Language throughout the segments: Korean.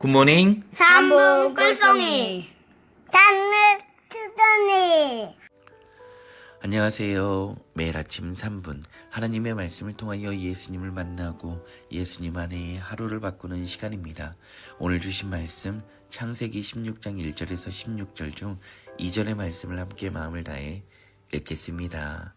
굿모닝. 삼부 꿀송이 단을 투더니. 안녕하세요. 매일 아침 3분 하나님의 말씀을 통하여 예수님을 만나고 예수님 안에 하루를 바꾸는 시간입니다. 오늘 주신 말씀 창세기 16장 1절에서 16절 중 2절의 말씀을 함께 마음을 다해 읽겠습니다.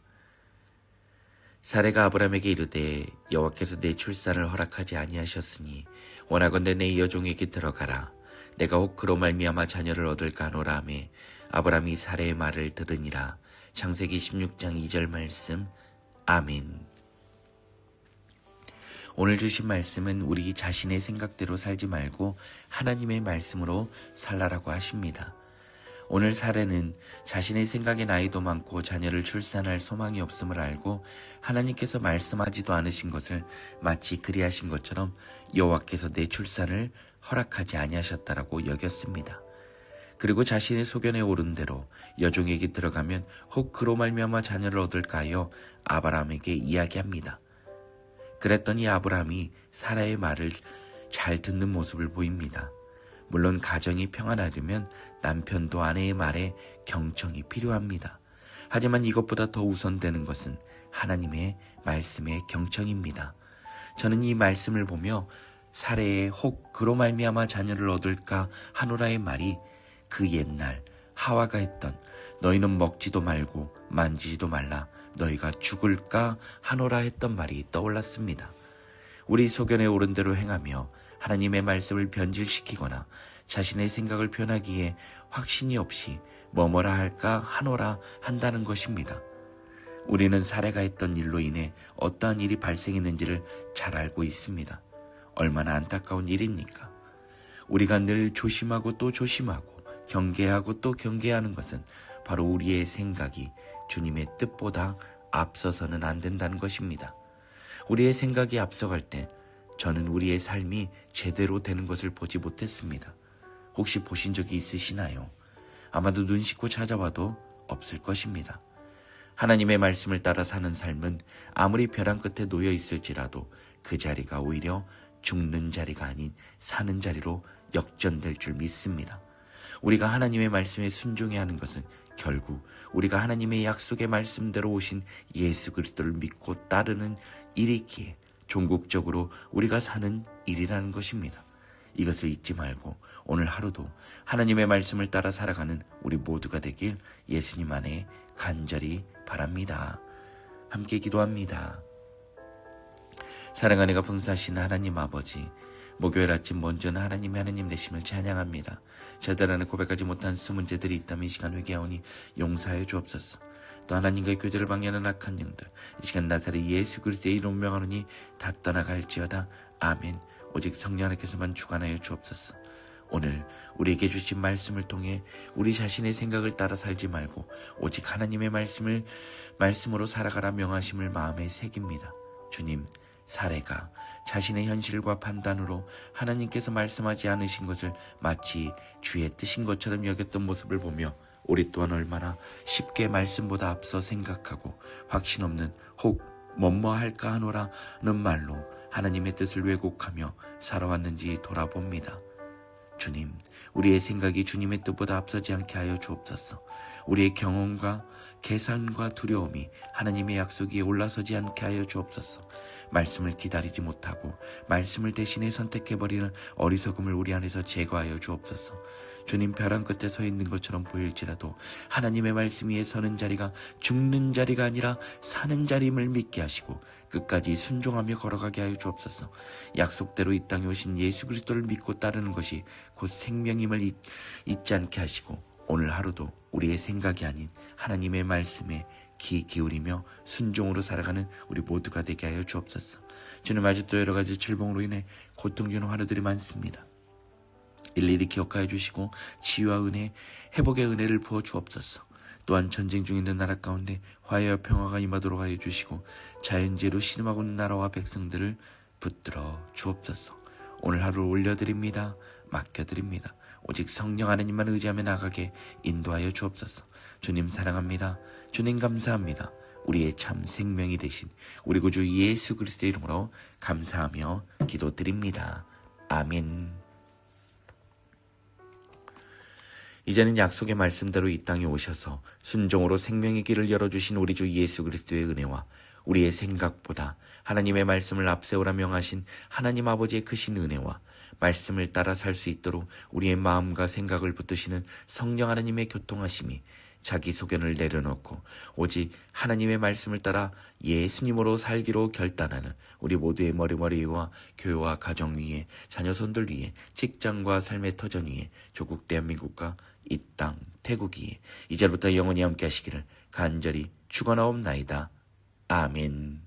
사레가 아브라함에게 이르되 여호와께서 내 출산을 허락하지 아니하셨으니 원하건대 내 여종에게 들어가라. 내가 혹 그로 말미암아 자녀를 얻을까 하노라 하매 아브라함이 사레의 말을 들으니라. 창세기 16장 2절 말씀. 아멘. 오늘 주신 말씀은 우리 자신의 생각대로 살지 말고 하나님의 말씀으로 살라라고 하십니다. 오늘 사례는 자신의 생각에 나이도 많고 자녀를 출산할 소망이 없음을 알고 하나님께서 말씀하지도 않으신 것을 마치 그리하신 것처럼 여호와께서 내 출산을 허락하지 아니하셨다라고 여겼습니다. 그리고 자신의 소견에 오른 대로 여종에게 들어가면 혹 그로 말미암아 자녀를 얻을까 하여 아브라함에게 이야기합니다. 그랬더니 아브라함이 사라의 말을 잘 듣는 모습을 보입니다. 물론 가정이 평안하려면 남편도 아내의 말에 경청이 필요합니다. 하지만 이것보다 더 우선되는 것은 하나님의 말씀의 경청입니다. 저는 이 말씀을 보며 사레의 혹 그로 말미암아 자녀를 얻을까 하노라의 말이 그 옛날 하와가 했던 너희는 먹지도 말고 만지지도 말라 너희가 죽을까 하노라 했던 말이 떠올랐습니다. 우리 소견에 오른 대로 행하며 하나님의 말씀을 변질시키거나 자신의 생각을 표현하기에 확신이 없이 뭐뭐라 할까 하노라 한다는 것입니다. 우리는 사례가 했던 일로 인해 어떠한 일이 발생했는지를 잘 알고 있습니다. 얼마나 안타까운 일입니까? 우리가 늘 조심하고 또 조심하고 경계하고 또 경계하는 것은 바로 우리의 생각이 주님의 뜻보다 앞서서는 안 된다는 것입니다. 우리의 생각이 앞서갈 때 저는 우리의 삶이 제대로 되는 것을 보지 못했습니다. 혹시 보신 적이 있으시나요? 아마도 눈 씻고 찾아봐도 없을 것입니다. 하나님의 말씀을 따라 사는 삶은 아무리 벼랑 끝에 놓여 있을지라도 그 자리가 오히려 죽는 자리가 아닌 사는 자리로 역전될 줄 믿습니다. 우리가 하나님의 말씀에 순종해야 하는 것은 결국 우리가 하나님의 약속의 말씀대로 오신 예수 그리스도를 믿고 따르는 일이기에 종국적으로 우리가 사는 일이라는 것입니다. 이것을 잊지 말고 오늘 하루도 하나님의 말씀을 따라 살아가는 우리 모두가 되길 예수님 안에 간절히 바랍니다. 함께 기도합니다. 사랑하는 풍성하신 하나님 아버지, 목요일 아침 먼저는 하나님의 하나님 되심을 찬양합니다. 제대로 안에 고백하지 못한 수문제들이 있다면 이 시간 회개하오니 용서하여 주옵소서. 또 하나님과의 교제를 방해하는 악한 영들 이 시간 나사렛 예수 그리스도의 이름 명하노니 다 떠나갈지어다. 아멘. 오직 성령 하나님께서만 주관하여 주옵소서. 오늘 우리에게 주신 말씀을 통해 우리 자신의 생각을 따라 살지 말고 오직 하나님의 말씀으로 살아가라 명하심을 마음에 새깁니다. 주님, 사례가 자신의 현실과 판단으로 하나님께서 말씀하지 않으신 것을 마치 주의 뜻인 것처럼 여겼던 모습을 보며 우리 또한 얼마나 쉽게 말씀보다 앞서 생각하고 확신 없는 혹 뭐뭐할까 하노라는 말로 하나님의 뜻을 왜곡하며 살아왔는지 돌아봅니다. 주님, 우리의 생각이 주님의 뜻보다 앞서지 않게 하여 주옵소서. 우리의 경험과 계산과 두려움이 하나님의 약속 위에 올라서지 않게 하여 주옵소서. 말씀을 기다리지 못하고 말씀을 대신에 선택해버리는 어리석음을 우리 안에서 제거하여 주옵소서. 주님, 벼랑 끝에 서 있는 것처럼 보일지라도 하나님의 말씀 위에 서는 자리가 죽는 자리가 아니라 사는 자리임을 믿게 하시고 끝까지 순종하며 걸어가게 하여 주옵소서. 약속대로 이 땅에 오신 예수 그리스도를 믿고 따르는 것이 곧 생명임을 잊지 않게 하시고 오늘 하루도 우리의 생각이 아닌 하나님의 말씀에 귀 기울이며 순종으로 살아가는 우리 모두가 되게 하여 주옵소서. 주님, 아직도 여러 가지 질병으로 인해 고통 주는 환우들이 많습니다. 일일이 기억하여 주시고 치유와 은혜, 회복의 은혜를 부어 주옵소서. 또한 전쟁 중에 있는 나라 가운데 화해와 평화가 임하도록 하여 주시고 자연재해로 신음하고 있는 나라와 백성들을 붙들어 주옵소서. 오늘 하루를 올려드립니다. 맡겨드립니다. 오직 성령 하나님만 의지하며 나가게 인도하여 주옵소서. 주님 사랑합니다. 주님 감사합니다. 우리의 참 생명이 되신 우리 구주 예수 그리스도의 이름으로 감사하며 기도드립니다. 아멘. 이제는 약속의 말씀대로 이 땅에 오셔서 순종으로 생명의 길을 열어주신 우리 주 예수 그리스도의 은혜와 우리의 생각보다 하나님의 말씀을 앞세우라 명하신 하나님 아버지의 크신 은혜와 말씀을 따라 살 수 있도록 우리의 마음과 생각을 붙드시는 성령 하나님의 교통하심이 자기 소견을 내려놓고 오직 하나님의 말씀을 따라 예수님으로 살기로 결단하는 우리 모두의 머리 위와 교회와 가정 위에 자녀 손들 위에 직장과 삶의 터전 위에 조국 대한민국과 이 땅 태국 위에 이제부터 영원히 함께 하시기를 간절히 축원하옵나이다. 아멘.